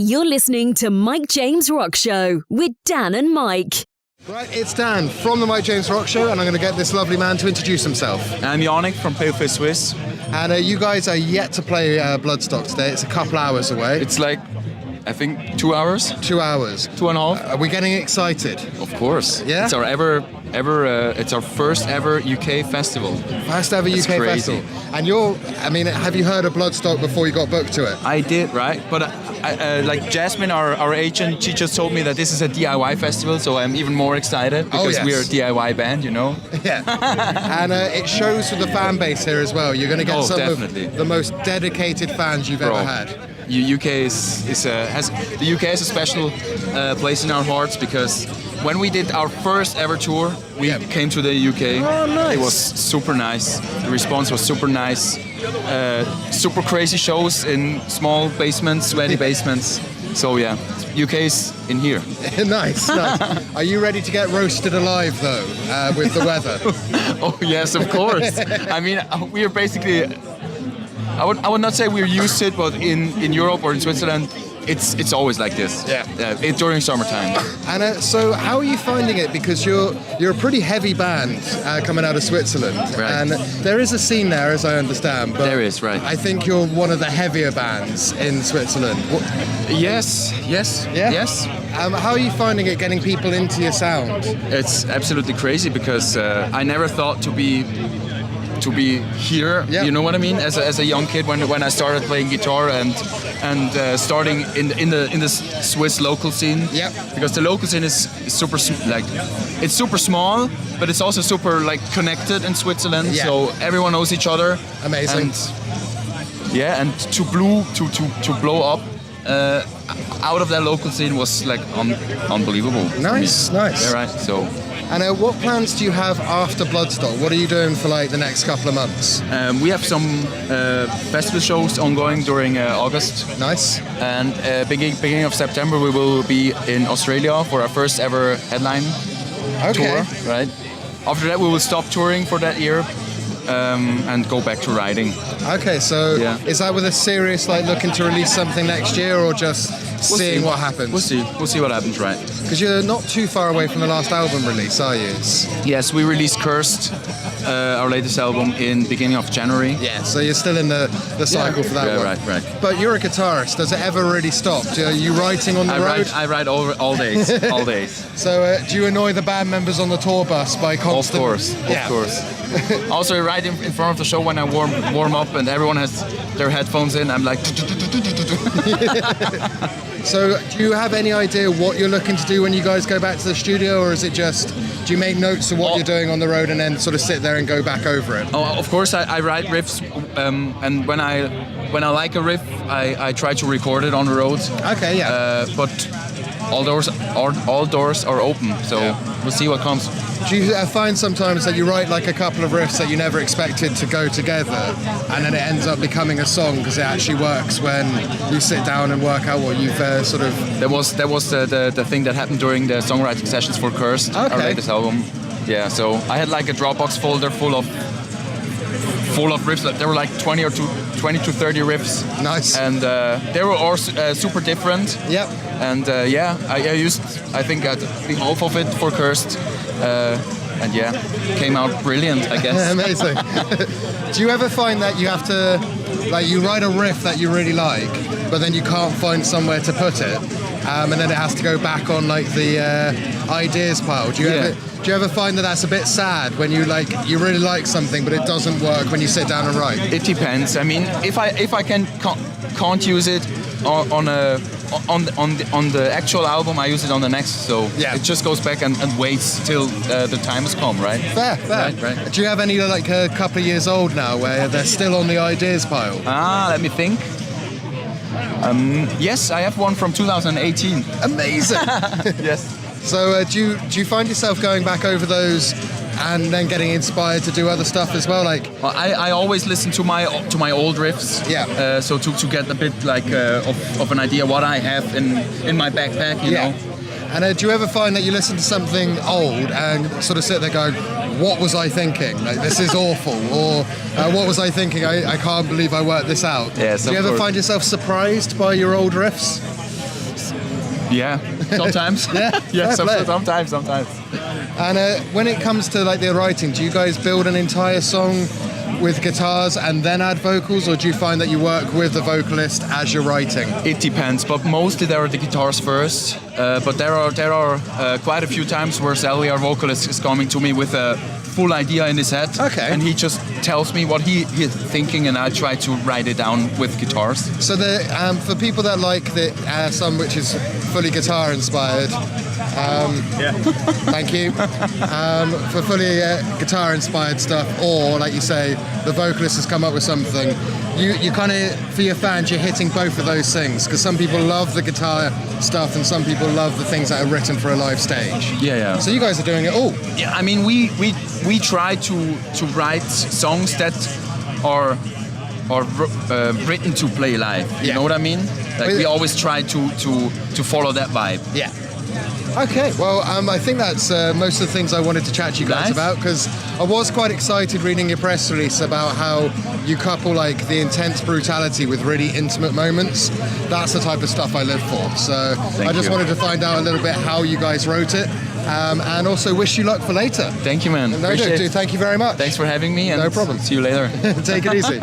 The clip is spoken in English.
You're listening to Mike James Rock Show with Dan and Mike. Right, it's Dan from the Mike James Rock Show, and I'm going to get this lovely man to introduce himself. I'm Yannick from Paleface Swiss. And you guys are yet to play Bloodstock today. It's a couple hours away. It's like, I think, 2 hours. 2 hours. 2.5. Are we getting excited? Of course. Yeah? It's our it's our first ever UK festival. First ever That's UK crazy. festival. And have you heard of Bloodstock before you got booked to it? I did, right? But like Jasmine, our agent, she just told me that this is a DIY festival, so I'm even more excited because we're a DIY band, you know? Yeah. And it shows with the fan base here as well. You're going to get some definitely. of the most dedicated fans you've ever had. UK has a special place in our hearts because when we did our first ever tour, we came to the UK. Oh, nice. It was super nice. The response was super nice. Super crazy shows in small basements, sweaty basements. So yeah, UK's in here. Nice. Are you ready to get roasted alive though, with the weather? Oh yes, of course. I mean, we are basically. I would not say we're used to it, but in Europe or in Switzerland, it's always like this. Yeah. During summertime. And so, how are you finding it? Because you're a pretty heavy band coming out of Switzerland, right. And there is a scene there, as I understand. But there is, right. I think you're one of the heavier bands in Switzerland. Yes. How are you finding it getting people into your sound? It's absolutely crazy because I never thought to be here, you know what I mean? As a young kid, when I started playing guitar and starting in the Swiss local scene. Yep. Because the local scene is super it's super small, but it's also super connected in Switzerland. Yeah. So everyone knows each other. Amazing. And to blow up out of that local scene was unbelievable. Nice. Yeah, right. So. And what plans do you have after Bloodstock? What are you doing for the next couple of months? We have some festival shows ongoing during August. Nice. And beginning of September we will be in Australia for our first ever headline tour. Right. After that we will stop touring for that year and go back to writing. Okay, so is that with a serious looking to release something next year, or just seeing what happens? We'll see what happens, right? Because you're not too far away from the last album release, are you? Yes, we released Cursed, our latest album, in beginning of January. Yeah, so you're still in the cycle for that one. Right. But you're a guitarist. Does it ever really stop? Are you writing on the road? I write all days. All days. So do you annoy the band members on the tour bus by constant... Of course. Also, right in front of the show when I warm up and everyone has their headphones in, I'm like... So do you have any idea what you're looking to do when you guys go back to the studio, or is it just, do you make notes of what you're doing on the road and then sort of sit there and go back over it? Oh, of course, I write riffs, and when I like a riff, I try to record it on the road. Okay, yeah. But all doors are open, so we'll see what comes. Do you find sometimes that you write a couple of riffs that you never expected to go together, and then it ends up becoming a song because it actually works when you sit down and work out what you've sort of... That was the thing that happened during the songwriting sessions for Cursed, our latest album. Yeah, so I had a Dropbox folder full of riffs. There were 20 to 30 riffs. Nice. And they were all super different. Yep. And I used, I think, half of it for Cursed. And came out brilliant, I guess. Amazing. Do you ever find that you have to, you write a riff that you really like, but then you can't find somewhere to put it, and then it has to go back on the ideas pile? Do you ever find that that's a bit sad when you really like something, but it doesn't work when you sit down and write? It depends. I mean, if I can't use it on the actual album, I use it on the next, so it just goes back and waits till the time has come, right? Fair. Right. Do you have any a couple of years old now where they're still on the ideas pile? Let me think. Yes, I have one from 2018. Amazing. Yes. So do you find yourself going back over those and then getting inspired to do other stuff as well? Well, I always listen to my old riffs. Yeah. So to get a bit of an idea what I have in my backpack, you know. And do you ever find that you listen to something old and sort of sit there going, what was I thinking? This is awful. Or what was I thinking? I can't believe I worked this out. Yes, do you ever find yourself surprised by your old riffs? Yeah, sometimes. Yeah, sometimes. And when it comes to like the writing, do you guys build an entire song with guitars and then add vocals, or do you find that you work with the vocalist as you're writing? It depends, but mostly there are the guitars first. But there are quite a few times where Sally, our vocalist, is coming to me with a full idea in his head. Okay. And he just tells me what he's thinking, and I try to write it down with guitars. So for people that like the some which is fully guitar inspired, thank you. For fully guitar inspired stuff, or like you say, the vocalist has come up with something. You kind of, for your fans, you're hitting both of those things, because some people love the guitar stuff and some people love the things that are written for a live stage. Yeah. So you guys are doing it all. Yeah, I mean, we try to write songs that are written to play live. You know what I mean? Like we always try to follow that vibe. Yeah. Okay, well, I think that's most of the things I wanted to chat to you guys about, because I was quite excited reading your press release about how you couple like the intense brutality with really intimate moments. That's the type of stuff I live for. So I just wanted to find out a little bit how you guys wrote it, and also wish you luck for later. Thank you, man. No, dude, thank you very much. Thanks for having me, and no problem. See you later. Take it easy.